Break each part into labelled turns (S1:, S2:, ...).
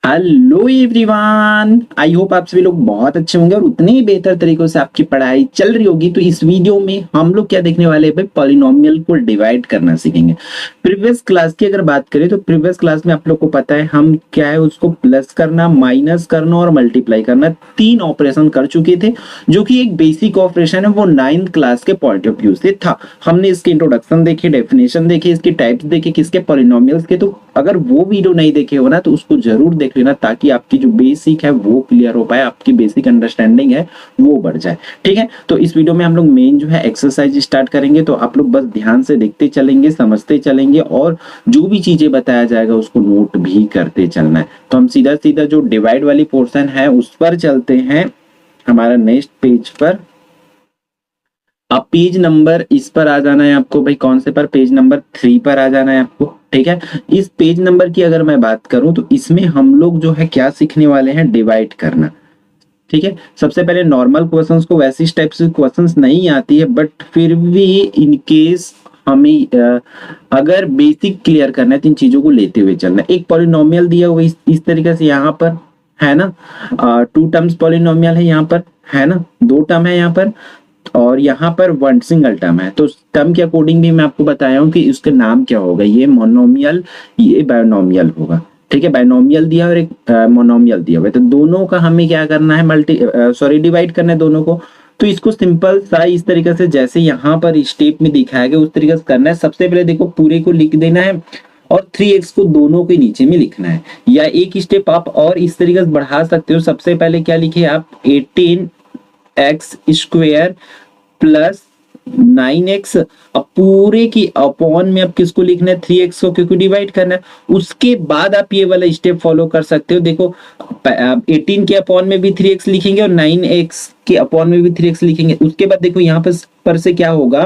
S1: Hello everyone, I hope आप सभी लोग बहुत अच्छे होंगे और उतने ही बेहतर तरीकों से आपकी पढ़ाई चल रही होगी। तो इस वीडियो में हम लोग क्या देखने वाले हैं भाई, पॉलिनोमियल को डिवाइड करना सीखेंगे। प्रीवियस क्लास की अगर बात करें तो प्रीवियस क्लास में आप लोग को पता है हम क्या है उसको प्लस करना, माइनस करना और मल्टीप्लाई करना, तीन ऑपरेशन कर चुके थे जो कि एक बेसिक ऑपरेशन है, वो 9th क्लास के पॉइंट ऑफ व्यू से था। हमने इसके इंट्रोडक्शन देखे, डेफिनेशन देखे, इसके टाइप्स देखे किसके, पॉलिनोमियल्स के। तो अगर वो वीडियो नहीं देखे हो ना तो उसको जरूर देख लेना, ताकि आपकी जो बेसिक है वो क्लियर हो पाए, आपकी बेसिक अंडरस्टैंडिंग है वो बढ़ जाए। ठीक है, तो इस वीडियो में हम लोग मेन जो है एक्सरसाइज स्टार्ट करेंगे। तो आप लोग बस ध्यान से देखते चलेंगे, समझते चलेंगे और जो भी चीजें बताया जाएगा उसको नोट भी करते चलना है। तो हम सीधा सीधा जो डिवाइड वाली पोर्शन है उस पर चलते हैं, हमारा नेक्स्ट पेज पर। अब पेज नंबर इस पर आ जाना है आपको भाई, कौन से पर, पेज नंबर 3 पर आ जाना है आपको। ठीक है, इस पेज नंबर की अगर मैं बात करूं तो इसमें हम लोग जो है क्या सीखने वाले हैं, डिवाइड करना। ठीक है, सबसे पहले नॉर्मल क्वेश्चंस को, वैसे इस टाइप से क्वेश्चंस नहीं आती है बट फिर भी इन केस हमें अगर बेसिक क्लियर करना है तो इन चीजों को लेते हुए चलना है। एक पॉलिनोमियल दिया हुआ इस तरीके से यहाँ पर है ना, 2 टर्म्स पॉलिनोमियल है यहाँ पर, है ना, 2 टर्म है यहाँ पर और यहाँ पर 1 सिंगल टर्म है। तो टर्म के अकॉर्डिंग भी मैं आपको बताया हूँ कि उसका नाम क्या होगा, ये मोनोमियल, ये बायनोमियल होगा। ठीक है, बायनोमियल दिया और एक मोनोमियल दिया हुआ है, तो दोनों का हमें क्या करना है, डिवाइड करना है दोनों को। तो इसको सिंपल सा इस तरीके से जैसे यहाँ पर स्टेप में दिखाया गया उस तरीके से करना है। सबसे पहले देखो पूरे को लिख देना है और 3x को दोनों के नीचे में लिखना है, या एक स्टेप आप और इस तरीके से बढ़ा सकते हो। सबसे पहले क्या लिखे आप, 18x स्क्वायर प्लस 9x, अब पूरे की अपॉन में अब किसको लिखना है, 3x को, क्योंकि डिवाइड करना है। उसके बाद आप ये वाला स्टेप फॉलो कर सकते हो। देखो 18 के अपॉन में भी 3x लिखेंगे और 9x के अपॉन में भी 3x लिखेंगे। उसके बाद देखो यहाँ पर से क्या होगा,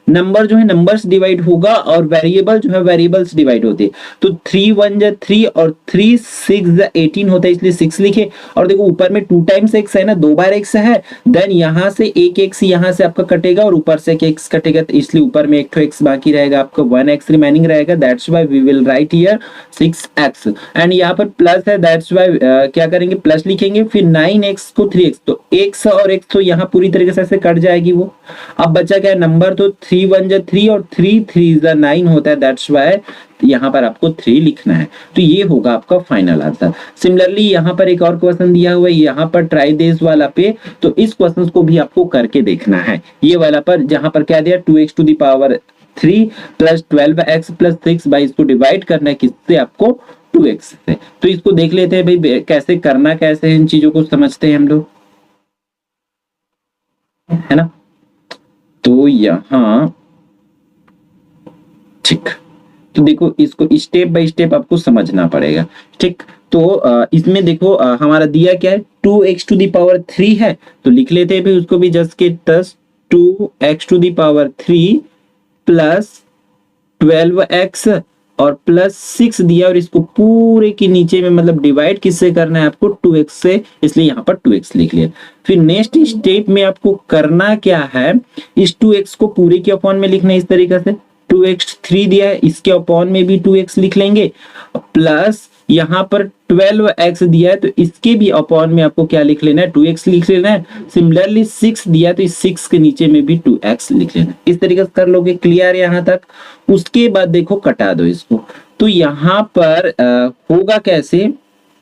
S1: नंबर जो है नंबर्स डिवाइड होगा और वेरिएबल जो है वेरिएबल्स डिवाइड होते हैं। तो 3 1 जा 3 और 3 6 जा 18 होता है, इसलिए 6 लिखे। और देखो ऊपर में 2 टाइम्स x है ना, 2 बार x है, देन यहाँ से एक x यहाँ से आपका कटेगा और ऊपर से एक x कटेगा, तो इसलिए ऊपर में एक तो x बाकी रहेगा, आपका 1x रिमेनिंग रहेगा। That's why we will write here 6x। And यहाँ पर प्लस है, दैट्स व्हाई क्या करेंगे, प्लस लिखेंगे, फिर 9x को 3x, तो x और x तो यहाँ पूरी तरीके से कट जाएगी वो। अब बचा क्या नंबर, तो 3 1 जा 3 और 3 3 जा 9 होता है, दैट्स व्हाई यहाँ पर आपको 3 लिखना है। तो ये होगा आपका फाइनल आंसर। सिमिलरली यहाँ पर एक और क्वेश्चन दिया हुआ है यहाँ पर ट्राई दिस वाला पे, तो इस क्वेश्चन को भी आपको करके देखना है। ये वाला पर जहां पर क्या दिया, 2x to the power 3 plus 12x plus 6 by, इसको डिवाइड करना है किससे, आपको 2x से। तो इसको देख लेते हैं भाई कैसे करना, कैसे इन चीजों को समझते हैं हम लोग, है ना। तो यहाँ ठीक, तो देखो इसको स्टेप बाय स्टेप आपको समझना पड़ेगा। ठीक, तो इसमें देखो हमारा दिया क्या है, 2x टू द पावर 3 है, तो लिख लेते हैं भी उसको भी जस्ट के 2x to the power 3 plus 12x और प्लस 6 दिया, और इसको पूरे के नीचे में मतलब डिवाइड किससे करना है आपको, 2x से, इसलिए यहाँ पर 2x लिख लिया। फिर नेक्स्ट स्टेप में आपको करना क्या है, इस 2x को पूरे के अपॉन में लिखना है इस तरीके से। 2x 3 दिया है, इसके अपॉन में भी 2x लिख लेंगे, प्लस यहाँ पर 12x दिया है तो इसके भी अपॉन में आपको क्या लिख लेना है, 2x लिख लेना है। सिमिलरली 6 दिया है तो इस 6 के नीचे में भी 2x लिख लेना है। इस तरीके से कर लोगे, क्लियर यहाँ तक। उसके बाद देखो कटा दो इसको, तो यहाँ पर होगा कैसे,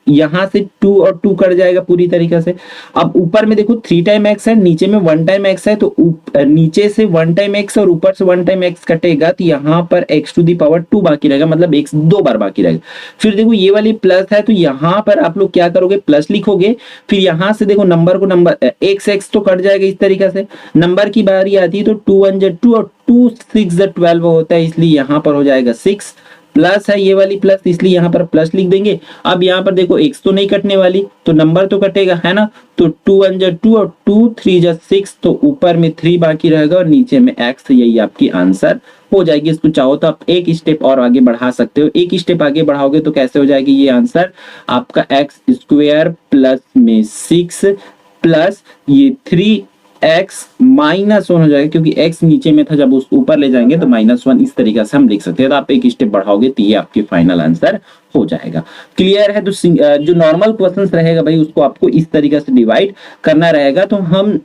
S1: यहाँ से 2 और 2 कट जाएगा पूरी तरीके से। अब ऊपर में देखो 3 टाइम x है, नीचे में 1 टाइम x है, तो नीचे से 1 टाइम x और ऊपर से 1 टाइम x कटेगा, तो यहाँ पर x टू दी पावर 2 बाकी रहेगा, मतलब x 2 बार बाकी रहेगा। फिर देखो ये वाली प्लस है, तो यहाँ पर आप लोग क्या करोगे, प्लस लिखोगे। फिर यहाँ से देखो नंबर को नंबर x तो कट जाएगा इस तरीके से। नंबर की बारी आती है तो 2 1 जा 2 और 2 6 जा 12 होता है, इसलिए यहाँ पर हो जाएगा 6। प्लस है ये वाली प्लस, इसलिए यहाँ पर प्लस लिख देंगे। अब यहाँ पर देखो x तो नहीं कटने वाली, तो नंबर तो कटेगा, है ना। तो 2 1 जा 2 और 2 3 जा 6, तो ऊपर में 3 बाकी रहेगा और नीचे में x, यही आपकी आंसर हो जाएगी। इसको चाहो तो आप एक स्टेप और आगे बढ़ा सकते हो। एक स्टेप आगे बढ़ाओगे तो कैसे हो जाएगी ये आंसर आपका, x स्क्वायर प्लस में 6 प्लस ये 3 x -1 हो जाएगा, क्योंकि x नीचे में था, जब उसको ऊपर ले जाएंगे तो -1 इस तरीके से हम लिख सकते हैं। तो आप एक स्टेप बढ़ाओगे तो ये आपकी फाइनल आंसर हो जाएगा। क्लियर है? तो जो नॉर्मल क्वेश्चंस रहेगा भाई उसको आपको इस तरीके से डिवाइड करना रहेगा। तो हम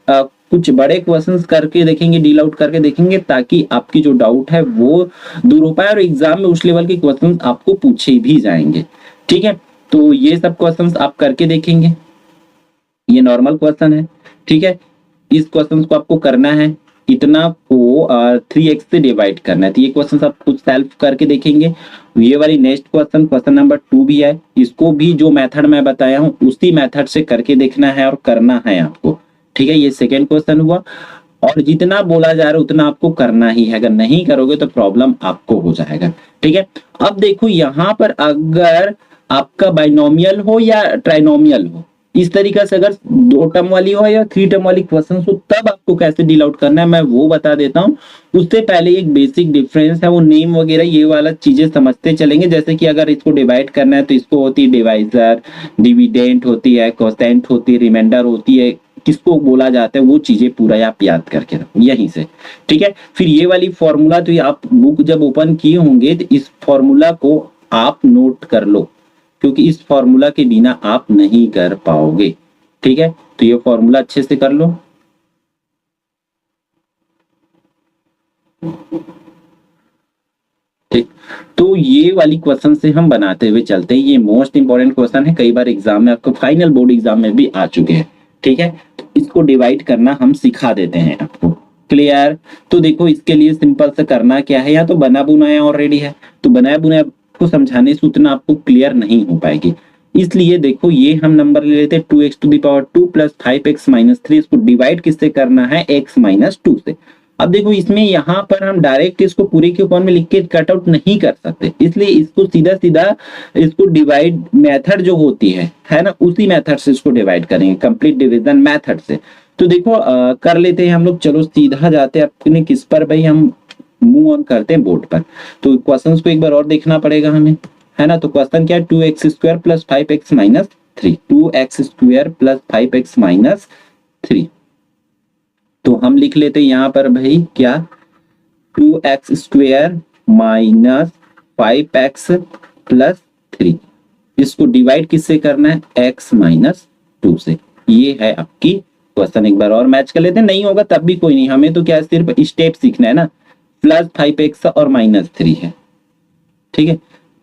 S1: कुछ बड़े क्वेश्चंस करके देखेंगे, डील आउट करके देखेंगे, ताकि आपकी जो डाउट है वो दूर हो पाए और एग्जाम में उस लेवल के क्वेश्चंस आपको पूछे भी जाएंगे। ठीक है, तो ये सब क्वेश्चंस आप करके देखेंगे। ये नॉर्मल क्वेश्चन है, ठीक है। इस क्वेश्चन को आपको करना है, इतना को 3x से डिवाइड करना है। तो ये क्वेश्चन आप खुद सेल्फ करके देखेंगे। ये वाली नेक्स्ट क्वेश्चन, क्वेश्चन नंबर 2 भी है, इसको भी जो मेथड मैं बताया हूँ उसी मेथड से करके देखना है और करना है आपको। ठीक है, ये सेकेंड क्वेश्चन हुआ। और जितना बोला जा रहा है उतना आपको करना ही है, अगर नहीं करोगे तो प्रॉब्लम आपको हो जाएगा। ठीक है, अब देखो यहाँ पर अगर आपका बाइनोमियल हो या ट्राइनोमियल हो, इस तरीके से अगर 2 टर्म वाली हो या 3 टर्म वाली क्वेश्चन हो, तब आपको कैसे डील आउट करना है मैं वो बता देता हूँ। उससे पहले एक बेसिक डिफरेंस है, वो नेम वगैरह ये वाला चीजें समझते चलेंगे। जैसे कि अगर इसको डिवाइड करना है तो इसको होती है डिवाइजर, डिविडेंट होती है, कोसेंट होती है, रिमाइंडर होती है, किसको बोला जाता है, वो चीजें पूरा आप याद करके रखो यहीं से। ठीक है, फिर ये वाली फॉर्मूला, तो ये आप बुक जब ओपन किए होंगे तो इस फॉर्मूला को आप नोट कर लो, क्योंकि इस फॉर्मूला के बिना आप नहीं कर पाओगे। ठीक है, तो ये फॉर्मूला अच्छे से कर लो। ठीक, तो ये वाली क्वेश्चन से हम बनाते हुए चलते हैं। ये मोस्ट इंपॉर्टेंट क्वेश्चन है, कई बार एग्जाम में आपको फाइनल बोर्ड एग्जाम में भी आ चुके हैं। ठीक है, तो इसको डिवाइड करना हम सिखा देते हैं आपको। क्लियर? तो देखो इसके लिए सिंपल से करना क्या है, यहाँ तो बना बुनाया ऑलरेडी है, तो बनाया बुनाया को समझाने से उतना आपको क्लियर नहीं हो पाएगी। इसलिए देखो ये हम नंबर ले लेते हैं 2x⁴ प्लस 5x - 3। इसको डिवाइड किससे करना है? x - 2 से। अब देखो इसमें यहाँ पर हम डायरेक्ट इसको पूरे के ऊपर में लिख के कट आउट नहीं कर सकते, इसलिए इसको सीधा सीधा इसको डिवाइड मेथड जो होती है ना, उसी मेथड से इसको डिवाइड करेंगे, कंप्लीट डिवीजन मेथड से। तो देखो कर लेते हैं हम लोग। चलो सीधा जाते हैं अपने किस पर भाई, हम मूव ऑन करते हैं बोर्ड पर। तो क्वेश्चंस को एक बार और देखना पड़ेगा हमें, है ना। तो क्वेश्चन क्या है? 2x² plus 5x - 3, 2x² plus 5x - 3। तो हम लिख लेते हैं यहाँ पर भाई क्या, 2x² माइनस 5x प्लस 3। इसको डिवाइड किससे करना है? x - 2 से। ये है आपकी क्वेश्चन। एक बार और मैच कर लेते हैं, नहीं होगा तब भी कोई नहीं, हमें तो क्या सिर्फ स्टेप सीखना है ना। प्लस 5x और -3 है। ठीक है,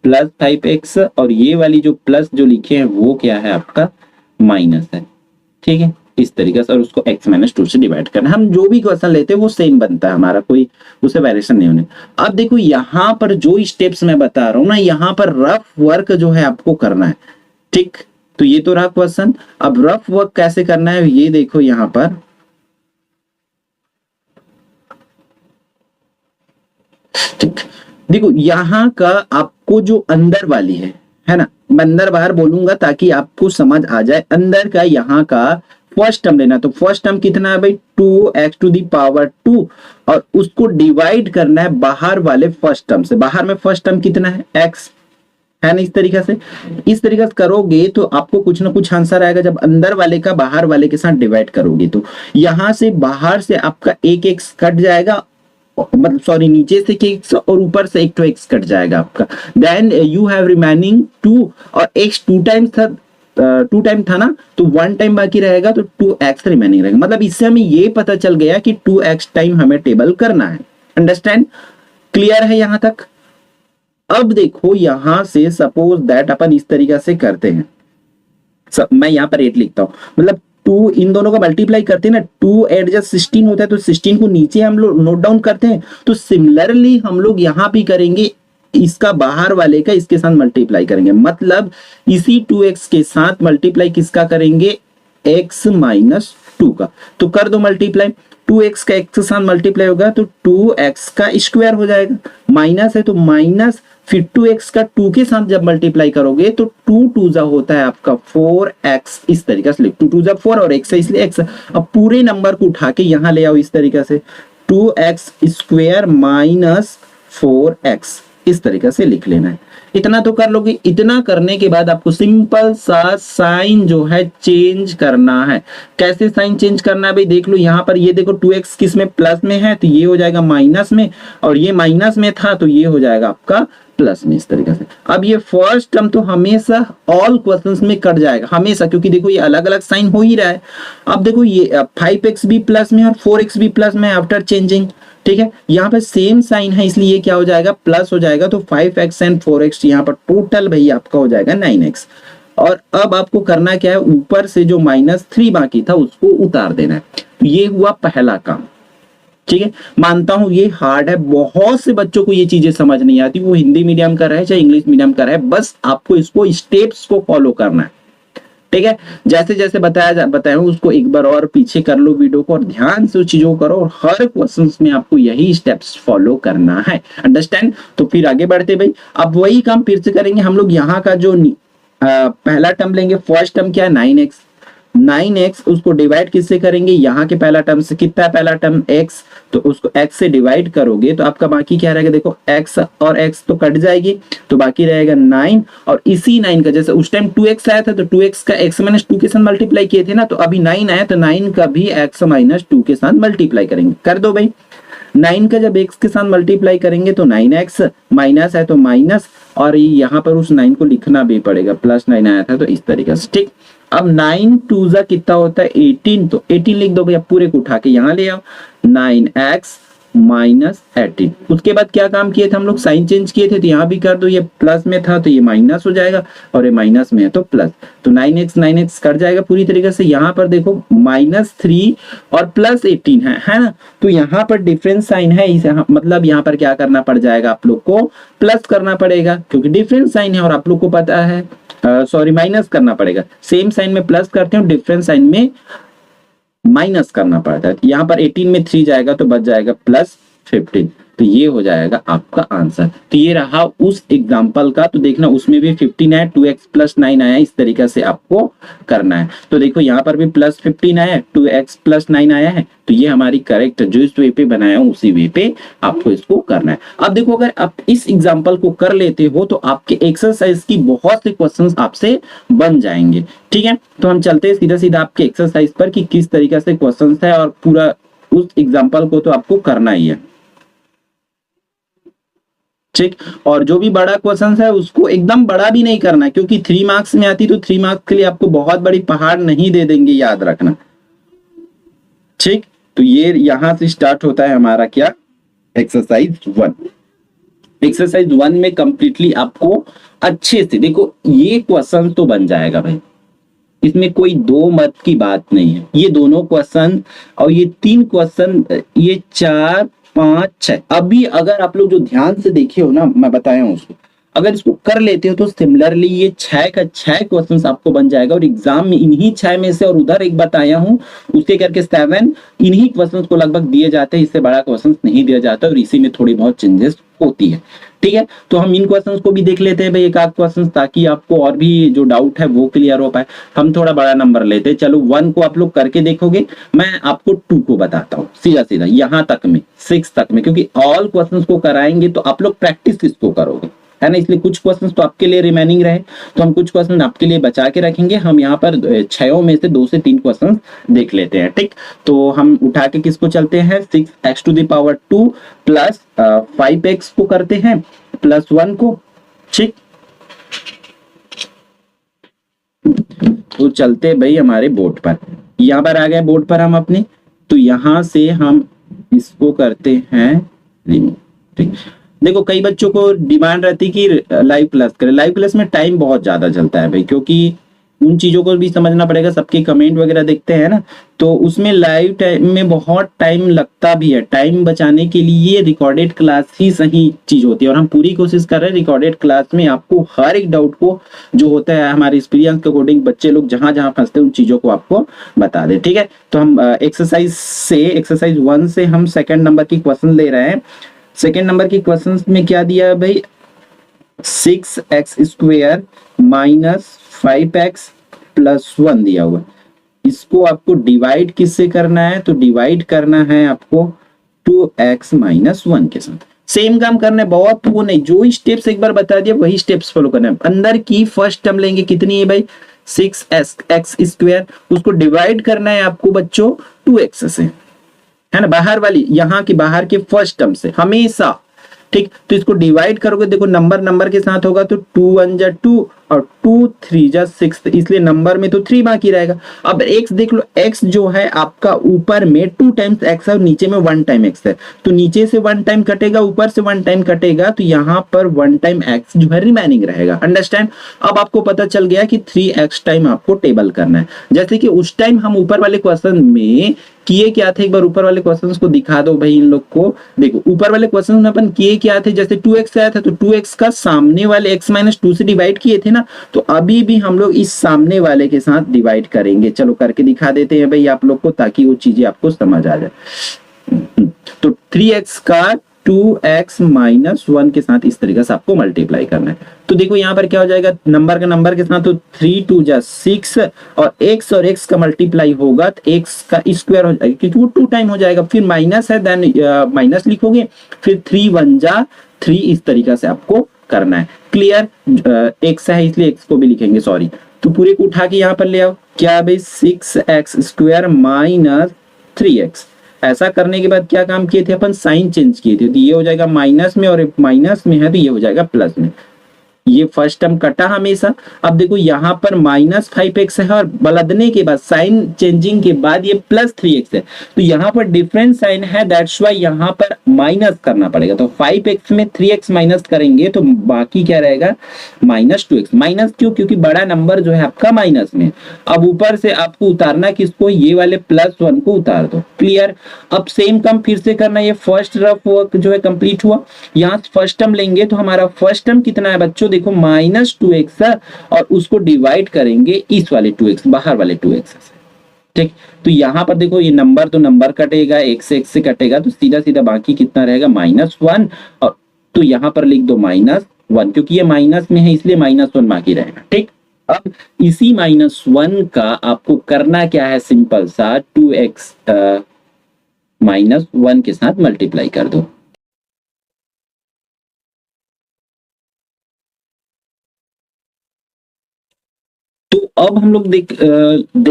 S1: प्लस 5x और ये वाली जो प्लस जो लिखे हैं वो क्या है आपका? माइनस है। ठीक है, इस तरीके से, और उसको x - 2 से डिवाइड करना। हम जो भी क्वेश्चन लेते हैं वो सेम बनता है हमारा, कोई उससे वेरिएशन नहीं होने। अब देखो यहाँ पर जो स्टेप्स मैं बता रहा हूँ ना, यहाँ पर रफ वर्क जो है आपको करना है। ठीक, तो ये तो रहा क्वेश्चन। अब रफ वर्क कैसे करना है ये देखो यहाँ पर। ठीक, देखो यहाँ का आपको जो अंदर वाली है ना, मैं अंदर बाहर बोलूंगा ताकि आपको समझ आ जाए। अंदर का यहाँ का फर्स्ट टर्म लेना, तो फर्स्ट टर्म कितना है भाई? 2x⁴ और उसको डिवाइड करना है बाहर वाले फर्स्ट टर्म से। बाहर में फर्स्ट टर्म कितना है? x है ना। इस तरीके से करोगे तो आपको कुछ ना कुछ आंसर आएगा। जब अंदर वाले का बाहर वाले के साथ डिवाइड करोगे तो यहां से बाहर से आपका एक x कट जाएगा, मतलब सॉरी नीचे से x और ऊपर से एक तो x कट जाएगा आपका। देन यू हैव रिमेनिंग 2 और x 2 टाइम था ना, तो 1 टाइम बाकी रहेगा, तो 2x रिमेनिंग रहेगा। मतलब इससे हमें ये पता चल गया कि 2x टाइम हमें टेबल करना है। अंडरस्टैंड? क्लियर है यहां तक? अब देखो यहां से सपोज दैट अपन इस तरीके से करते हैं। मैं यहां पर 8 लिखता हूं, मतलब 2 इन दोनों का मल्टीप्लाई करते हैं ना, 2 8 जब 16 होता है, तो 16 को नीचे हम लोग नोट डाउन करते हैं। तो सिमिलरली हम लोग यहां भी करेंगे, इसका बाहर वाले का इसके साथ मल्टीप्लाई करेंगे। मतलब इसी 2x के साथ मल्टीप्लाई किसका करेंगे? x - 2 का। तो कर दो मल्टीप्लाई, 2x का x के साथ मल्टीप्लाई होगा तो 2x का स्क्वायर हो जाएगा। माइनस है तो माइनस, फिर 2x का 2 के साथ जब मल्टीप्लाई करोगे तो 2 2 जा होता है आपका 4x। इस तरीके से लिख, 2 2 जा 4 और x है इसलिए x। अब पूरे नंबर को उठा के यहां ले आओ इस तरीके से, 2x² - 4x इस तरीके से लिख लेना है। इतना तो कर लोगे। इतना करने के बाद आपको सिंपल सा साइन जो है चेंज करना है। कैसे साइन चेंज करना है भाई, देख लो यहाँ पर, ये देखो 2x किस में, प्लस में है, तो ये हो जाएगा माइनस में, और ये माइनस में था तो ये हो जाएगा आपका प्लस में, इस तरीके से। अब ये फर्स्ट टर्म तो हमेशा ऑल क्वेश्चंस में कट जाएगा हमेशा, क्योंकि देखो ये अलग अलग साइन हो ही रहा है। अब देखो ये 5x भी प्लस में और 4x भी प्लस में आफ्टर चेंजिंग, ठीक है। यहाँ पे सेम साइन है इसलिए क्या हो जाएगा, प्लस हो जाएगा। तो 5x एंड 4x यहाँ पर टोटल भाई आपका हो जाएगा 9x। और अब आपको करना क्या है, ऊपर से जो -3 बाकी था उसको उतार देना है। तो ये हुआ पहला काम, ठीक है। मानता हूं ये हार्ड है, बहुत से बच्चों को ये चीजें समझ नहीं आती, वो हिंदी मीडियम का रहे चाहे इंग्लिश मीडियम का रहे, बस आपको इसको स्टेप्स को फॉलो करना है, ठीक है। जैसे जैसे बताया हूं उसको एक बार और पीछे कर लो वीडियो को, और ध्यान से चीजों करो, और हर क्वेश्चन में आपको यही स्टेप्स फॉलो करना है, अंडरस्टैंड। तो फिर आगे बढ़ते भाई, अब वही काम फिर से करेंगे हम लोग। यहाँ का जो पहला टर्म लेंगे, फर्स्ट टर्म क्या है 9x, 9x उसको डिवाइड किससे करेंगे, यहाँ के पहला टर्म से। कितना है पहला टर्म x, तो उसको x से डिवाइड करोगे तो आपका बाकी क्या रहेगा, देखो x और x तो कट जाएगी, तो बाकी रहेगा 9। और इसी 9 का, जैसे उस टाइम 2x आया था तो 2x का x - 2 के साथ मल्टीप्लाई किए थे ना, तो अभी 9 आया तो 9 का भी x - 2 के साथ मल्टीप्लाई करेंगे। कर दो भाई, 9 का जब x के साथ मल्टीप्लाई करेंगे तो 9x, माइनस है तो माइनस, और यहाँ पर उस 9 को लिखना भी पड़ेगा, +9 आया था तो इस तरीके से, ठीक। अब 9 2 जा कितना होता है 18, तो 18 लिख दो भैया, पूरे को उठा के यहाँ ले आओ, 9x - 18। उसके बाद क्या काम किए थे हम लोग, साइन चेंज किए थे, तो यहाँ भी कर दो, ये प्लस में था तो ये माइनस हो जाएगा, और ये माइनस में है तो प्लस, तो 9x कट जाएगा पूरी तरीके से। यहाँ पर देखो -3 और +18 है ना, तो यहाँ पर डिफरेंस साइन है, इसे मतलब यहाँ पर क्या करना पड़ जाएगा, आप लोग को प्लस करना पड़ेगा, क्योंकि डिफरेंस साइन है और आप लोग को पता है, सॉरी माइनस करना पड़ेगा। सेम साइन में प्लस करते हैं, डिफरेंस साइन में माइनस करना पड़ता है। यहाँ पर 18 में 3 जाएगा तो बच जाएगा +15, तो ये हो जाएगा आपका आंसर। तो ये रहा उस एग्जांपल का, तो देखना उसमें भी 15 है, 2x + 9 आया, इस तरीके से आपको करना है। तो देखो यहाँ पर भी +15 आया, 2x + 9 आया है, तो ये हमारी करेक्ट, जो इस वे पे बनाया हूं उसी वे पे आपको इसको करना है। अब देखो अगर आप इस एग्जांपल को कर लेते हो तो आपके एक्सरसाइज की बहुत से क्वेश्चंस आपसे बन जाएंगे, ठीक है। तो हम चलते हैं सीधा सीधा आपके एक्सरसाइज पर कि किस तरीके से क्वेश्चंस है, और पूरा उस एग्जांपल को तो आपको करना ही है, ठीक। और जो भी बड़ा क्वेश्चन है उसको एकदम बड़ा भी नहीं करना, क्योंकि 3 मार्क्स में आती, तो 3 मार्क्स के लिए आपको बहुत बड़ी पहाड़ नहीं दे देंगे, याद रखना, ठीक। तो ये यहां से स्टार्ट होता है हमारा क्या, एक्सरसाइज 1। एक्सरसाइज 1 में कंप्लीटली आपको अच्छे से देखो, ये क्वेश्चन तो बन जाएगा भाई, इसमें कोई दो मत की बात नहीं है। ये दोनों क्वेश्चन और ये 3 क्वेश्चन, ये 4 5 6, अभी अगर आप लोग जो ध्यान से देखे हो ना, मैं बताया हूं उसको, अगर इसको कर लेते हो तो सिमिलरली ये 6 का 6 क्वेश्चंस आपको बन जाएगा। और एग्जाम में इन्हीं 6 में से, और उधर एक बताया हूं उसके करके 7 इन्हीं क्वेश्चंस को लगभग दिए जाते हैं, इससे बड़ा क्वेश्चंस नहीं दिया जाता, और इसी में थोड़ी बहुत चेंजेस होती है, ठीक है। तो हम इन क्वेश्चंस को भी देख लेते हैं भाई, एक आध क्वेश्चन, ताकि आपको और भी जो डाउट है वो क्लियर हो पाए। हम थोड़ा बड़ा नंबर लेते हैं, चलो 1 को आप लोग करके देखोगे, मैं आपको 2 को बताता हूँ सीधा सीधा, यहाँ तक में 6 तक में, क्योंकि ऑल क्वेश्चंस को कराएंगे तो आप लोग प्रैक्टिस किसको करोगे, है ना। इसलिए कुछ क्वेश्चंस तो आपके लिए रिमेनिंग रहे, तो हम कुछ क्वेश्चन आपके लिए बचा के रखेंगे। हम यहाँ पर 6 में से 2 से 3 क्वेश्चन देख लेते हैं, ठीक। तो हम उठा के किसको चलते हैं, 6x⁻² प्लस 5x को करते हैं +1 को, ठीक। तो चलते भाई हमारे बोर्ड पर, यहाँ पर आ गए बोर्ड पर हम अपने, तो यहां से हम इसको करते हैं रिमूव, ठीक। देखो कई बच्चों को डिमांड रहती है कि लाइव क्लास करें, लाइव क्लास में टाइम बहुत ज्यादा चलता है भाई, क्योंकि उन चीजों को भी समझना पड़ेगा, सबके कमेंट वगैरह देखते हैं ना, तो उसमें लाइव टाइम में बहुत टाइम लगता भी है। टाइम बचाने के लिए रिकॉर्डेड क्लास ही सही चीज होती है, और हम पूरी कोशिश कर रहे हैं रिकॉर्डेड क्लास में आपको हर एक डाउट को जो होता है हमारे एक्सपीरियंस के अकॉर्डिंग, बच्चे लोग जहां जहां फंसते हैं उन चीजों को आपको बता दे, ठीक है। तो हम एक्सरसाइज 1 से हम 2nd नंबर की क्वेश्चन ले रहे हैं। 2nd नंबर की क्वेश्चन में क्या दिया है भाई, 6x² - 5x + 1 दिया हुआ। इसको आपको डिवाइड किससे करना है, तो डिवाइड करना है आपको 2x - 1 के साथ। सेम काम करना है, बहुत वो नहीं, जो स्टेप्स एक बार बता दिया वही स्टेप्स फॉलो करना है। अंदर की फर्स्ट टर्म लेंगे, कितनी है भाई 6x², उसको डिवाइड करना है आपको बच्चों 2x से, है ना, बाहर वाली, यहाँ की बाहर की फर्स्ट टर्म से हमेशा, ठीक। तो इसको डिवाइड करोगे, देखो नंबर नंबर के साथ होगा तो 2 1 जा 2 और 2 3 जा 6, इसलिए नंबर में तो 3 बाकी रहेगा। अब x देख लो, x जो है आपका ऊपर में 2 टाइम्स x है और नीचे में 1 टाइम x है, तो नीचे से 1 टाइम कटेगा, ऊपर से 1 टाइम कटेगा, तो यहाँ पर 1 टाइम x जो है रिमेनिंग रहेगा। अंडरस्टैंड? अब आपको पता चल गया कि 3x टाइम आपको टेबल करना है। जैसे कि उस टाइम हम ऊपर वाले क्वेश्चन में किए क्या थे, एक बार ऊपर वाले क्वेश्चंस को दिखा दो भाई इन लोग को। देखो ऊपर वाले क्वेश्चन में अपन किए क्या थे, जैसे 2x आया था तो 2x का सामने वाले x - 2 से डिवाइड किए थे ना, तो अभी भी हम लोग इस सामने वाले के साथ डिवाइड करेंगे। चलो करके दिखा देते हैं भाई आप लोग को, ताकि वो चीजें आपको समझ आ जाए। तो 3x का 2x - 1 के साथ इस तरीके से आपको मल्टीप्लाई करना है। तो देखो यहाँ पर क्या हो जाएगा, नंबर का नंबर के साथ, तो 3 2 जा 6 और x का मल्टीप्लाई होगा तो x का स्क्वायर हो जाएगा, क्योंकि वो 2 टाइम हो जाएगा। फिर माइनस है, देन माइनस लिखोगे, फिर 3 1 जा 3, इस तरीका से आपको करना है। क्लियर? x है इसलिए x को भी लिखेंगे, सॉरी। तो पूरे को उठा के यहाँ पर ले आओ, क्या भाई 6x² - 3x। ऐसा करने के बाद क्या काम किए थे अपन, साइन चेंज किए थे, तो ये हो जाएगा माइनस में, और माइनस में है तो ये हो जाएगा प्लस में। ये फर्स्ट टर्म कटा हमेशा। अब देखो यहाँ पर -5x है और बदलने के बाद साइन चेंजिंग के बाद ये +3x है, तो यहाँ पर डिफरेंट साइन है, दैट्स वाई यहाँ पर माइनस करना पड़ेगा। तो 5x में 3x माइनस करेंगे तो बाकी क्या रहेगा, -2x। माइनस क्यों? क्योंकि बड़ा नंबर जो है आपका माइनस में। अब ऊपर से आपको उतारना किसको, ये वाले +1 को उतार दो। क्लियर? अब सेम काम फिर से करना। ये फर्स्ट रफ वर्क जो है कंप्लीट हुआ। यहाँ फर्स्ट टर्म लेंगे तो हमारा फर्स्ट टर्म कितना है बच्चों, देखो -2x है और उसको डिवाइड करेंगे इस वाले 2x, बाहर वाले 2x से, ठीक। तो यहाँ पर देखो ये नंबर तो नंबर कटेगा, x से कटेगा, तो सीधा सीधा बाकी कितना रहेगा -1, और तो यहाँ पर लिख दो -1, क्योंकि ये माइनस में है इसलिए -1 बाकी रहेगा, ठीक। अब इसी -1 का आपको करना क्या है, सिंपल सा 2x -1 के साथ मल्टीप्लाई कर दो। तो अब हम लोग देख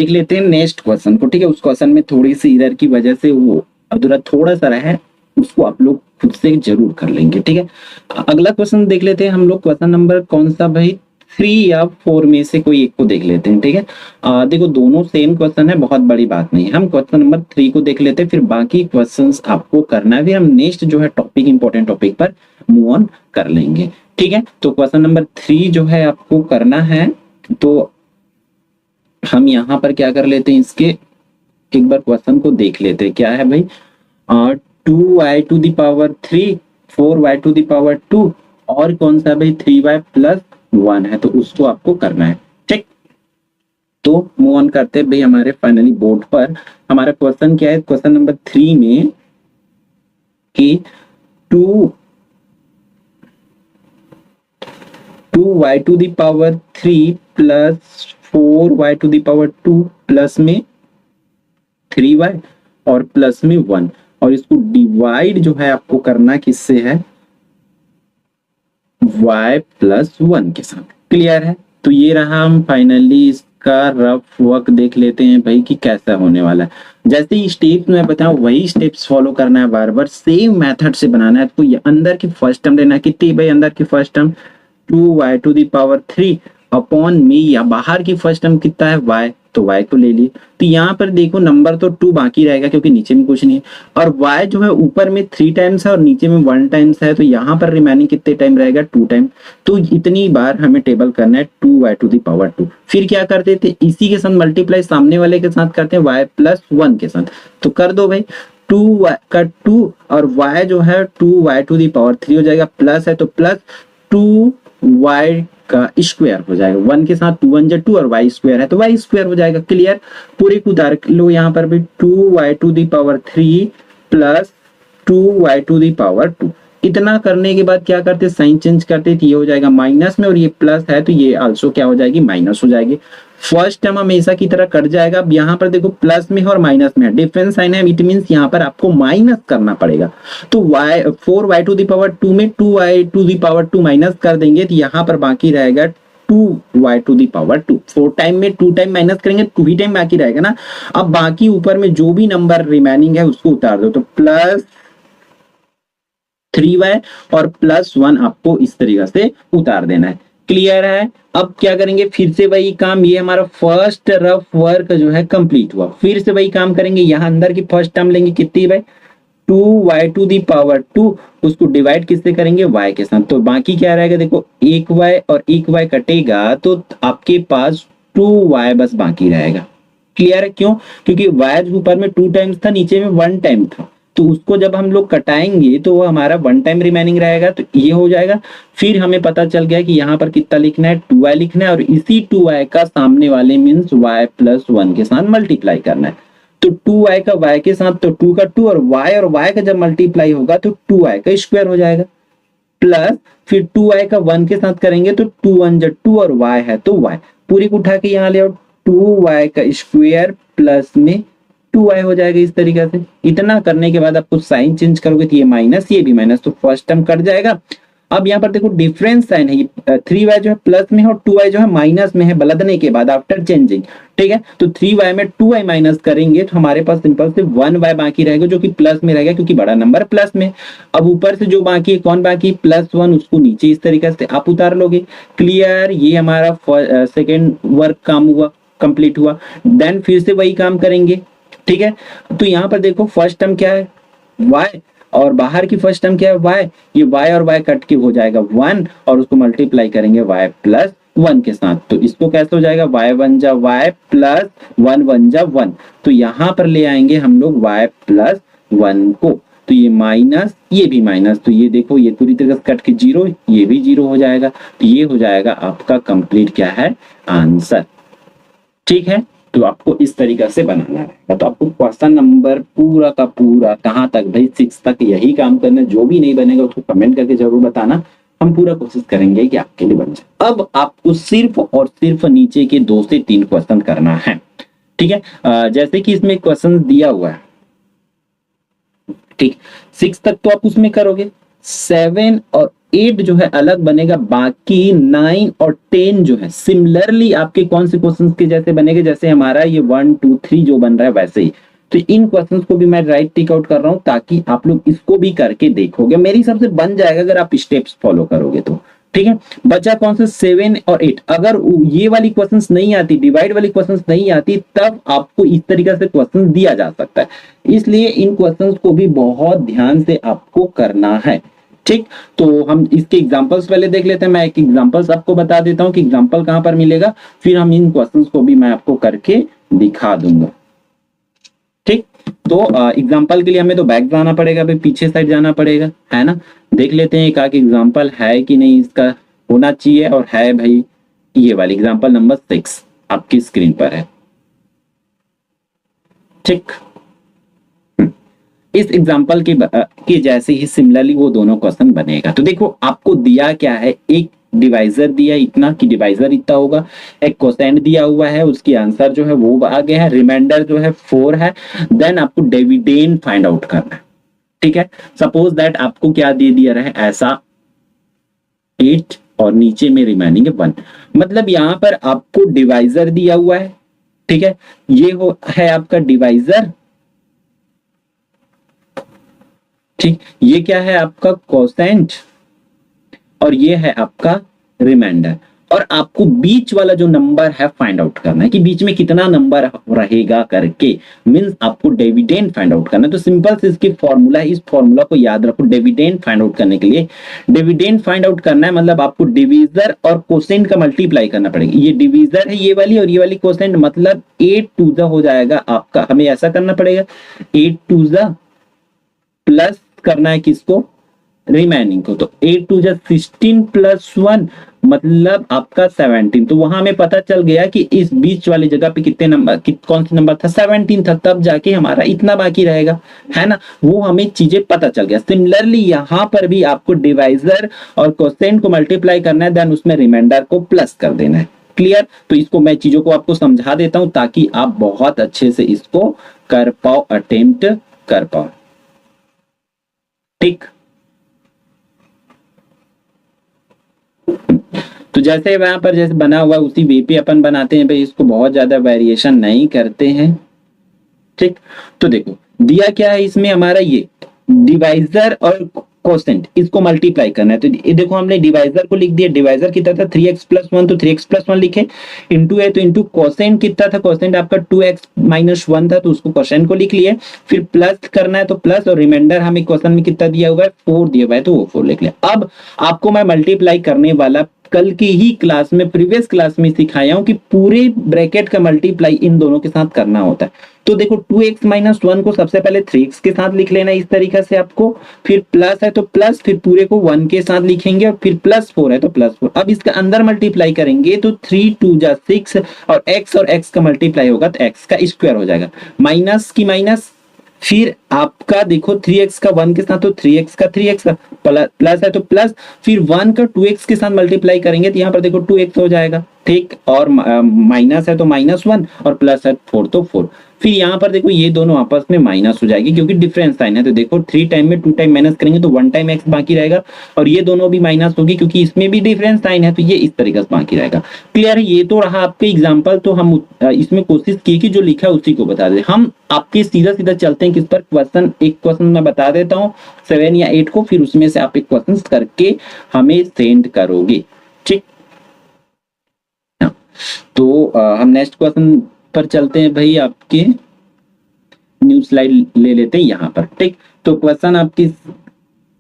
S1: लेते हैं नेक्स्ट क्वेश्चन को, ठीक है। उस क्वेश्चन में थोड़ी सी इधर की वजह से वो अधूरा थोड़ा सा रहा है, उसको आप लोग खुद से जरूर कर लेंगे, ठीक है। अगला क्वेश्चन देख लेते हैं हम लोग, क्वेश्चन नंबर कौन सा भाई, 3 या 4 में से कोई एक को देख लेते हैं, ठीक है। देखो दोनों सेम क्वेश्चन है, बहुत बड़ी बात नहीं है। हम क्वेश्चन नंबर 3 को देख लेते हैं, फिर बाकी क्वेश्चंस आपको करना है, फिर हम नेक्स्ट जो है टॉपिक, इंपॉर्टेंट टॉपिक पर मूव ऑन कर लेंगे, ठीक है। तो क्वेश्चन नंबर 3 जो है आपको करना है, तो हम यहाँ पर क्या कर लेते हैं, इसके एक बार क्वेश्चन को देख लेते हैं। क्या है भाई, 2y⁻3 4y⁻2 और कौन सा भाई 3y+1 है, तो उसको आपको करना है, ठीक। तो मूव ऑन करते हैं भाई हमारे फाइनली बोर्ड पर। हमारा क्वेश्चन क्या है, क्वेश्चन नंबर 3 में कि 2y⁻3 + 4y⁻2 प्लस में 3y और प्लस में 1, और इसको डिवाइड जो है आपको करना किससे है, y+1 के साथ। क्लियर है? तो ये रहा, हम फाइनली इसका रफ वर्क देख लेते हैं भाई कि कैसा होने वाला है। जैसे ही स्टेप्स मैं बताऊं वही स्टेप्स फॉलो करना है, बार बार सेम मेथड से बनाना है। तो ये अंदर की फर्स्ट टर्म लेना है, कितनी भाई अंदर की फर्स्ट टर्म 2y⁻3 अपॉन में, या बाहर की फर्स्ट टर्म कितना है y, तो y को ले लिए। तो यहाँ पर देखो नंबर तो 2 बाकी रहेगा क्योंकि नीचे में कुछ नहीं है, और y जो है ऊपर में 3 टाइम्स है और नीचे में 1 टाइम्स है, तो यहाँ पर रिमेनिंग कितने टाइम रहेगा, 2 टाइम। तो इतनी बार हमें टेबल करना है 2y⁻2। फिर क्या करते थे, इसी के साथ मल्टीप्लाई सामने वाले के साथ करते हैं y+1 के साथ। तो कर दो भाई 2y का 2 और y जो है 2y⁻3 हो जाएगा, प्लस है तो प्लस 2y का स्क्वायर हो जाएगा, 1 के साथ 2 1 जा 2 और y स्क्वायर है तो y स्क्वायर हो जाएगा। क्लियर? पूरे को उतार लो यहाँ पर भी 2y⁻3 प्लस 2y⁻2। इतना करने के बाद क्या करते, साइन चेंज करते, तो ये हो जाएगा माइनस में और ये प्लस है तो ये आल्सो क्या हो जाएगी, माइनस हो जाएगी। फर्स्ट टर्म हमेशा की तरह कट जाएगा। अब यहाँ पर देखो प्लस में है और माइनस में है, डिफरेंस साइन है, इट मींस यहाँ पर आपको माइनस करना पड़ेगा। तो y 4y to the power 2 में 2y to the power 2 minus कर देंगे तो यहाँ पर बाकी रहेगा 2y to the power 2। 4 time में 2 टाइम माइनस करेंगे 2 ही टाइम बाकी रहेगा ना। अब बाकी ऊपर में जो भी नंबर रिमेनिंग है उसको उतार दो, तो प्लस 3y और प्लस 1 आपको इस तरीके से उतार देना है। क्लियर है। अब क्या करेंगे, फिर से वही काम, ये हमारा फर्स्ट रफ वर्क जो है कंप्लीट हुआ। फिर से वही काम करेंगे, यहाँ अंदर की फर्स्ट टर्म लेंगे कितनी भाई, 2y टू दी पावर 2, उसको डिवाइड किससे करेंगे, y के साथ। तो बाकी क्या रहेगा, देखो 1y और 1y कटेगा तो आपके पास 2y बस बाकी रहेगा। क्लियर है, क्यों, क्योंकि y ऊपर में 2 टाइम्स था, नीचे में 1 टाइम था, तो उसको जब हम लोग कटाएंगे तो वो हमारा 1 टाइम रिमेनिंग रहेगा, तो ये हो जाएगा। फिर हमें पता चल गया कि यहाँ पर कितना लिखना है, 2y लिखना है और इसी 2y का सामने वाले मीन्स y प्लस 1 के साथ मल्टीप्लाई करना है। तो 2y का y के साथ, तो 2 का 2 और y का जब मल्टीप्लाई होगा तो 2y का स्क्वायर हो जाएगा, प्लस फिर 2y का 1 के साथ करेंगे तो 2 1 जा 2 और y है तो y पूरी को उठा के यहाँ ले आओ, 2y का स्क्वायर प्लस में 2y हो जाएगा इस तरीके से। इतना करने के बाद आपको साइन चेंज करोगे तो ये माइनस, ये भी माइनस, तो फर्स्ट टर्म कट जाएगा। अब यहाँ पर देखो डिफरेंस साइन है, 3y जो है प्लस में है और 2y जो है माइनस में है बदलने के बाद आफ्टर चेंजिंग। ठीक है, तो 3y में 2y माइनस करेंगे तो हमारे पास सिंपल से 1y बाकी रहेगा जो कि प्लस में रहेगा क्योंकि बड़ा नंबर प्लस में। अब ऊपर से जो बाकी है, कौन बाकी, प्लस 1, उसको नीचे इस तरीके से आप उतार लोगे। क्लियर, ये हमारा सेकेंड वर्क काम हुआ, कंप्लीट हुआ। देन फिर से वही काम करेंगे। ठीक है, तो यहाँ पर देखो फर्स्ट टर्म क्या है, y, और बाहर की फर्स्ट टर्म क्या है, y, ये y और y कट के हो जाएगा 1 और उसको मल्टीप्लाई करेंगे y प्लस 1 के साथ, तो इसको कैसे हो जाएगा, y 1 जा y प्लस 1 1 जा 1, तो यहाँ पर ले आएंगे हम लोग y प्लस 1 को, तो ये माइनस, ये भी माइनस, तो ये देखो ये पूरी तरह से कट के 0, ये भी 0 हो जाएगा, तो ये हो जाएगा आपका कंप्लीट क्या है, आंसर। ठीक है, तो आपको इस तरीके से बनाना रहेगा। तो आपको क्वेश्चन नंबर पूरा का पूरा कहाँ तक भाई 6 तक यही काम करना, जो भी नहीं बनेगा उसको कमेंट करके जरूर बताना, हम पूरा कोशिश करेंगे कि आपके लिए बन जाए। अब आपको सिर्फ और सिर्फ नीचे के 2 से 3 क्वेश्चन करना है। ठीक है, जैसे कि इसमें क्वेश्चन दिया हुआ है, ठीक, 6 तक तो आप उसमें करोगे, 7 और 8 जो है अलग बनेगा, बाकी 9 और 10 जो है सिमिलरली आपके कौन से क्वेश्चंस के जैसे बनेंगे, जैसे हमारा ये 1 2 3 जो बन रहा है वैसे ही। तो इन क्वेश्चंस को भी मैं राइट टिक आउट कर रहा हूं ताकि आप लोग इसको भी करके देखोगे, मेरी हिसाब से बन जाएगा अगर आप स्टेप्स फॉलो करोगे तो। ठीक है, बचा कौन से 7 और 8। अगर ये वाली क्वेश्चंस नहीं आती, डिवाइड वाली क्वेश्चंस नहीं आती, तब आपको इस तरीके से क्वेश्चंस दिया जा सकता है, इसलिए इन क्वेश्चंस को भी बहुत ध्यान से आपको करना है। ठीक, तो हम इसके एग्जांपल्स पहले देख लेते हैं। मैं एक एग्जांपल्स आपको बता देता हूं कि एग्जांपल कहां पर मिलेगा, फिर हम इन क्वेश्चंस को भी मैं आपको करके दिखा दूंगा। ठीक, तो एग्जांपल के लिए हमें तो बैक जाना पड़ेगा भाई, पीछे साइड जाना पड़ेगा, है ना। देख लेते हैं एक एग्जांपल है कि नहीं, इसका होना चाहिए, और है भाई ये वाली एग्जांपल नंबर 6 आपकी स्क्रीन पर है। ठीक, इस एग्जाम्पल के जैसे ही सिमिलरली वो दोनों क्वेश्चन बनेगा। तो देखो आपको दिया क्या है, एक डिवाइजर दिया इतना कि डिवाइजर इतना होगा, एक कोसेंट दिया हुआ है, उसकी आंसर जो है वो आगे है, रिमाइंडर जो है 4 है, देन आपको डिविडेंड फाइंड आउट करना है। ठीक है, सपोज दैट आपको क्या दे दिया रहे, ऐसा 8 और नीचे में रिमेनिंग है 1, मतलब यहाँ पर आपको डिवाइजर दिया हुआ है। ठीक है, ये है आपका डिवाइजर। ठीक, ये क्या है आपका कोसेंट और ये है आपका रिमाइंडर, और आपको बीच वाला जो नंबर है फाइंड आउट करना है कि बीच में कितना नंबर रहेगा करके, मींस आपको डिविडेंड फाइंड आउट करना है। तो सिंपल से इसकी फॉर्मूला है, इस फॉर्मूला को याद रखो। डिविडेंड फाइंड आउट करने के लिए, डिविडेंड फाइंड आउट करना है मतलब आपको डिविजर और कोसेंट का मल्टीप्लाई करना पड़ेगा। ये डिविजर है ये वाली, और ये वाली कोसेंट, मतलब 8 2 हो जाएगा आपका, हमें ऐसा करना पड़ेगा 8 2 प्लस करना है किसको, रिमेनिंग को। तो 8 टू जा 16 प्लस 1 मतलब आपका 17। तो वहां हमें पता चल गया कि इस बीच वाली जगह पे कितने नंबर कौन सा नंबर था, 17 था, तब जाके हमारा इतना बाकी रहेगा, है ना। वो हमें चीजें पता चल गया। सिमिलरली यहाँ पर भी आपको डिवाइजर और कोसेंट को मल्टीप्लाई करना है, देन उसमें रिमाइंडर को प्लस कर देना है। क्लियर। तो इसको मैं चीजों को आपको समझा देता हूं ताकि आप बहुत अच्छे से इसको कर पाओ, अटेम्प्ट कर पाओ। ठीक। तो जैसे वहां पर जैसे बना हुआ उसी वे पे अपन बनाते हैं भाई, इसको बहुत ज्यादा वेरिएशन नहीं करते हैं। ठीक। तो देखो दिया क्या है इसमें हमारा, ये डिवाइजर और कोसेंट इसको मल्टीप्लाई करना है। तो ये देखो हमने डिवाइजर को लिख दिया, डिवाइजर कितना था 3x प्लस 1, तो 3x प्लस 1 लिखे। इंटू है तो इंटू कोसेंट कितना था, कोसेंट आपका 2x माइनस 1 था, तो उसको कोसेंट को लिख लिया। फिर प्लस करना है तो प्लस, और रिमाइंडर हमें क्वेश्चन में कितना दिया हुआ है 4 दिया हुआ है, तो वो 4 लिख लिया। अब आपको मैं मल्टीप्लाई करने वाला कल की ही क्लास में, प्रीवियस क्लास में सिखाया हूं कि पूरे ब्रैकेट का मल्टीप्लाई इन दोनों के साथ करना होता है। तो देखो 2x माइनस 1 को सबसे पहले 3x के साथ लिख लेना इस तरीके से आपको, फिर प्लस है तो प्लस, फिर पूरे को 1 के साथ लिखेंगे, और फिर प्लस 4 है तो प्लस 4। अब इसका अंदर मल्टीप्लाई करेंगे तो 3 2 जा 6, और x का मल्टीप्लाई होगा तो x का स्क्वायर हो जाएगा, माइनस की माइनस। फिर आपका देखो 3x का 1 के साथ तो 3x का 3x का, प्लस है तो प्लस, फिर 1 का 2x के साथ मल्टीप्लाई करेंगे तो यहाँ पर देखो 2x हो जाएगा। ठीक। और माइनस है तो -1, और प्लस है 4 तो 4। फिर यहाँ पर देखो ये दोनों आपस में माइनस हो जाएगी क्योंकि डिफरेंस साइन है। तो देखो 3 टाइम में 2 टाइम माइनस करेंगे तो 1 टाइम x बाकी रहेगा, और ये दोनों भी माइनस होगी क्योंकि इसमें भी डिफरेंस साइन है, तो ये इस तरीके से बाकी रहेगा। क्लियर है। ये तो रहा आपके एग्जाम्पल। तो हम इसमें कोशिश की कि जो लिखा है उसी को बता दे। हम आपके सीधा सीधा चलते हैं किस पर, क्वेश्चन। एक क्वेश्चन मैं बता देता हूँ 7 या 8 को, फिर उसमें से आप एक क्वेश्चन करके हमें सेंड करोगे। ठीक। तो हम नेक्स्ट क्वेश्चन पर चलते हैं भाई। आपके न्यू स्लाइड ले लेते हैं यहाँ पर। ठीक। तो क्वेश्चन आपकी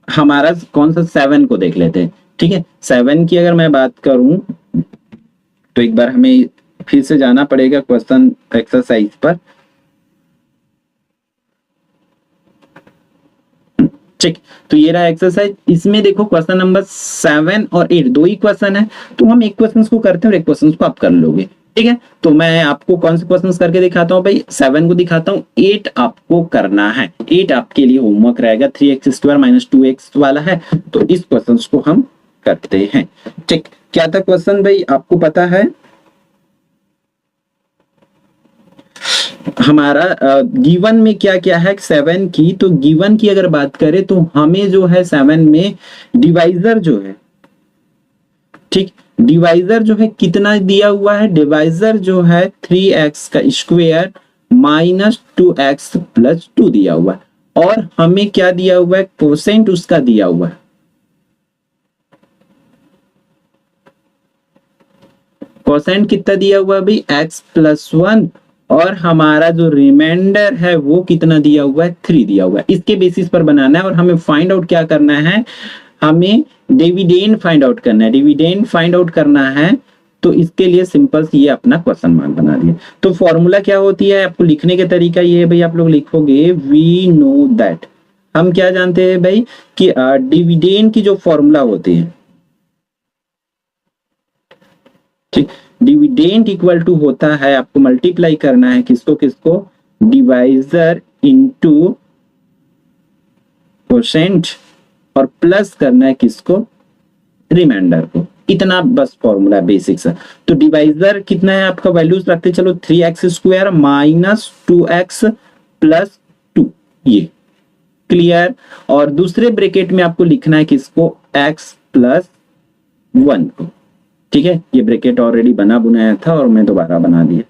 S1: हमारा कौन सा 7 को देख लेते हैं। ठीक है। 7 की अगर मैं बात करूं तो एक बार हमें फिर से जाना पड़ेगा क्वेश्चन एक्सरसाइज पर। ठीक। तो ये रहा एक्सरसाइज। इसमें देखो क्वेश्चन नंबर 7 और 8 दो ही क्वेश्चन है, तो हम एक क्वेश्चन को करते हैं और एक क्वेश्चन को आप कर लोगे। ठीक है। तो मैं आपको कौन से क्वेश्चंस करके दिखाता हूँ भाई, 7 को दिखाता हूँ, 8 आपको करना है। 8 आपके लिए होमवर्क रहेगा, 3x² माइनस 2x वाला है। तो इस क्वेश्चंस को हम करते हैं। ठीक। क्या था क्वेश्चन भाई, आपको पता है हमारा गिवन में क्या क्या है 7 की। तो गिवन की अगर बात करें तो हमें जो है 7 में डिवाइजर जो है, ठीक, डिवाइजर जो है कितना दिया हुआ है, डिवाइजर जो है 3x का स्क्वायर माइनस 2x प्लस 2 दिया हुआ है। और हमें क्या दिया हुआ है, कोसेंट उसका दिया हुआ है। कोसेंट कितना दिया हुआ है भाई, x प्लस 1, और हमारा जो रिमाइंडर है वो कितना दिया हुआ है, 3 दिया हुआ है। इसके बेसिस पर बनाना है और हमें फाइंड आउट क्या करना है, हमें डिविडेंड फाइंड आउट करना है। डिविडेंड फाइंड आउट करना है तो इसके लिए सिंपल ये अपना क्वेश्चन मार्क बना दिया। तो फॉर्मूला क्या होती है, आपको लिखने के तरीका ये है भाई, आप लोग लिखोगे वी नो दैट। हम क्या जानते हैं भाई कि डिविडेंड की जो फॉर्मूला होती है, ठीक, डिविडेंड इक्वल टू होता है, आपको मल्टीप्लाई करना है किसको किसको, डिवाइजर इनटू कोसेंट, और प्लस करना है किसको, रिमाइंडर को। इतना बस फॉर्मूला बेसिक सा। तो डिवाइजर कितना है आपका, वैल्यूज रखते चलो 3x square minus 2x plus 2, ये क्लियर। और दूसरे ब्रैकेट में आपको लिखना है किसको, x प्लस 1 को। ठीक है। ये ब्रैकेट ऑलरेडी बना बुनाया था और मैं दोबारा बना दिया।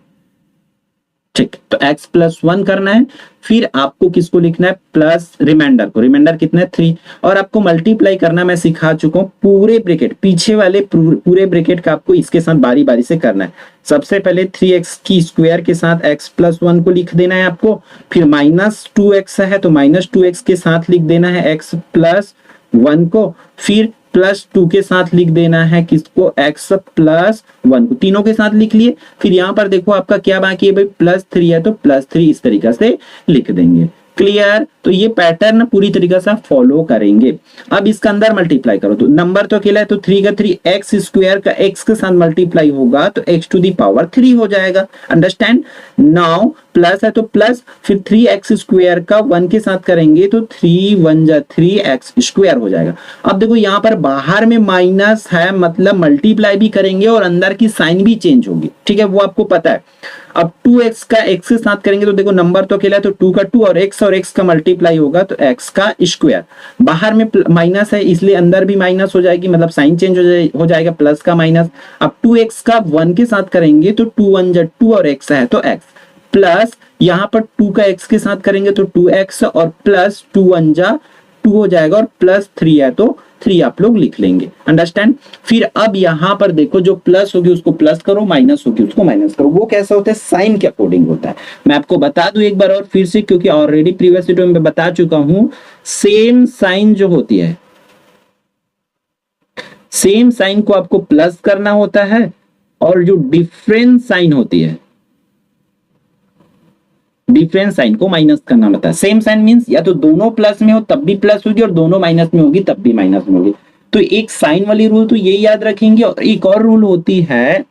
S1: ठीक। तो x प्लस 1 करना है, फिर आपको किसको लिखना है, प्लस रिमाइंडर को। रिमाइंडर कितना है, 3। और आपको मल्टीप्लाई करना मैं सिखा चुका हूं, पूरे ब्रैकेट पीछे वाले पूरे ब्रैकेट का आपको इसके साथ बारी बारी से करना है। सबसे पहले 3x की स्क्वायर के साथ x प्लस 1 को लिख देना है आपको, फिर माइनस 2x है तो माइनस 2x के साथ लिख देना है x प्लस 1 को, फिर प्लस 2 के साथ लिख देना है किसको, x प्लस 1 को। तीनों के साथ लिख लिए। फिर यहाँ पर देखो आपका क्या बाकी है भाई, प्लस 3 है तो प्लस 3 इस तरीके से लिख देंगे। क्लियर। तो ये पैटर्न पूरी तरीके से फॉलो करेंगे। अब इसका अंदर मल्टीप्लाई करो तो नंबर तो अकेला है, तो 3 का 3 एक्स स्क्वायर का एक्स के साथ मल्टीप्लाई होगा तो एक्स टू दी पावर 3 हो जाएगा। अंडरस्टैंड। नाउ प्लस है तो प्लस, फिर 3x स्क्वायर का 1 के साथ करेंगे तो 3 1 जा 3x स्क्वायर हो जाएगा। अब देखो यहाँ पर बाहर में माइनस है, मतलब मल्टीप्लाई भी करेंगे और अंदर की साइन भी चेंज होगी, ठीक है, वो आपको पता है। अब 2x का x के साथ करेंगे तो देखो नंबर तो अकेला है, तो 2 का 2 और x का मल्टीप्लाई होगा तो x का स्क्वायर। बाहर में माइनस है इसलिए अंदर भी माइनस हो जाएगी, मतलब साइन चेंज हो जाएगा, प्लस का माइनस। अब 2x का 1 के साथ करेंगे तो 2 1 जा 2 और x है तो x, प्लस यहाँ पर 2 का x के साथ करेंगे तो 2x और प्लस 2 1 जा 2 हो जाएगा और प्लस 3 है तो 3 आप लोग लिख लेंगे। अंडरस्टैंड। फिर अब यहाँ पर देखो जो प्लस होगी उसको प्लस करो, माइनस होगी उसको माइनस करो। वो कैसा होता है, साइन के अकॉर्डिंग होता है। मैं आपको बता दूं एक बार और फिर से, क्योंकि ऑलरेडी प्रीवियस वीडियो में बता चुका हूं। सेम साइन जो होती है, सेम साइन को आपको प्लस करना होता है, और जो डिफरेंट साइन होती है, डिफरेंस साइन को माइनस करना होता है। सेम साइन मींस या तो दोनों प्लस में हो तब भी प्लस होगी और दोनों माइनस में होगी तब भी माइनस में होगी। तो एक साइन वाली रूल तो ये याद रखेंगे, और एक और रूल होती है,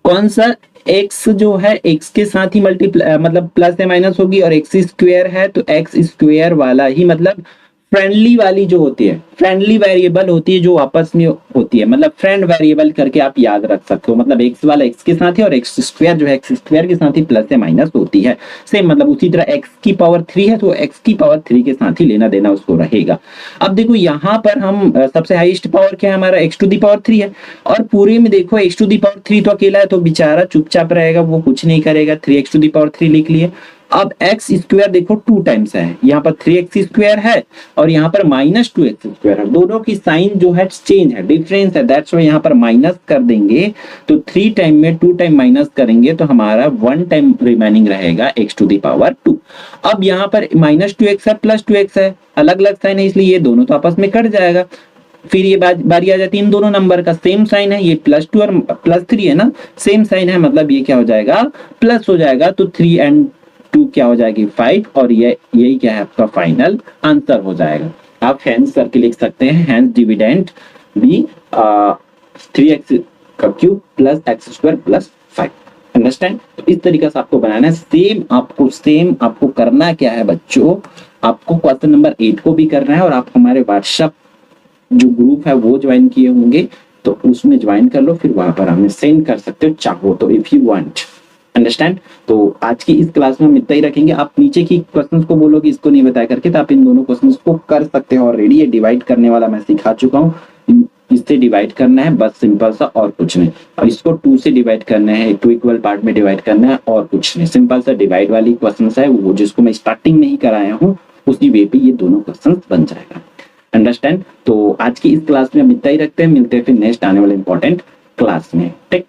S1: कौन सा, x जो है x के साथ ही मल्टीप्लाई मतलब प्लस या माइनस होगी, और x स्क्वायर है तो x स्क्वायर वाला ही, मतलब फ्रेंडली वाली जो होती है, फ्रेंडली वेरिएबल होती है जो आपस में होती है, मतलब फ्रेंड वेरिएबल करके आप याद रख सकते हो। मतलब x वाला x के साथ है और x स्क्वायर जो है x स्क्वायर के साथ ही प्लस या माइनस होती है। सेम मतलब उसी तरह x की पावर 3 है तो x की पावर 3 के साथ ही लेना देना उसको रहेगा। अब देखो यहाँ पर हम सबसे हाईएस्ट पावर क्या है हमारा, x टू दी पावर 3 है, और पूरे में देखो x टू दी पावर 3 तो अकेला है तो बेचारा चुपचाप रहेगा, वो कुछ नहीं करेगा। 3x टू दी पावर 3 लिख लिए। अब x स्क्वायर देखो 2 टाइम्स है, यहाँ पर 3x स्क्वायर है और यहाँ पर माइनस 2x स्क्वायर है। दोनों की साइन जो है चेंज है, डिफरेंस है, दैट्स व्हाई यहाँ पर माइनस कर देंगे तो 3 टाइम में 2 टाइम माइनस करेंगे तो हमारा 1 टाइम रिमेनिंग रहेगा x टू दी पावर 2। अब यहाँ पर माइनस 2x है प्लस 2x है, अलग अलग साइन है इसलिए ये दोनों तो आपस में कट जाएगा। फिर ये बारी आ जाती है इन दोनों नंबर का, सेम साइन है, ये +2 और +3 है ना, सेम साइन है, मतलब ये क्या हो जाएगा, प्लस हो जाएगा, तो 3 एंड 2 क्या हो जाएगी 5, और ये यही क्या है आपका फाइनल आंसर हो जाएगा। आप हैंस करके लिख सकते हैं, हैंस डिविडेंड बी 3x का cube plus x square plus 5। Understand. तो इस तरीके से आपको बनाना है। सेम आपको करना क्या है बच्चों, आपको क्वेश्चन नंबर 8 को भी करना है, और आप हमारे व्हाट्सएप जो ग्रुप है वो ज्वाइन किए होंगे तो उसमें ज्वाइन कर लो, फिर वहां पर हमें सेंड कर सकते हो चाहो तो, इफ यू वांट। अंडरस्टैंड। तो आज की इस क्लास में हम इतना ही रखेंगे। आप नीचे की क्वेश्चंस को बोलोगे इसको नहीं बताया करके, तो आप इन दोनों क्वेश्चंस को कर सकते हो। ऑलरेडी ये डिवाइड करने वाला मैं सिखा चुका हूँ, इससे डिवाइड करना है बस, सिंपल सा, और कुछ नहीं। और इसको 2 से डिवाइड करना है, 2 इक्वल पार्ट में डिवाइड करना है, और कुछ नहीं। सिंपल सा डिवाइड वाली क्वेश्चंस है वो, जिसको मैं स्टार्टिंग में ही कराया हूँ, उसी वे पे ये दोनों क्वेश्चंस बन जाएगा। अंडरस्टैंड। तो आज की इस क्लास में हम इतना ही रखते हैं, मिलते हैं फिर नेक्स्ट आने वाले इंपॉर्टेंट क्लास में। टेक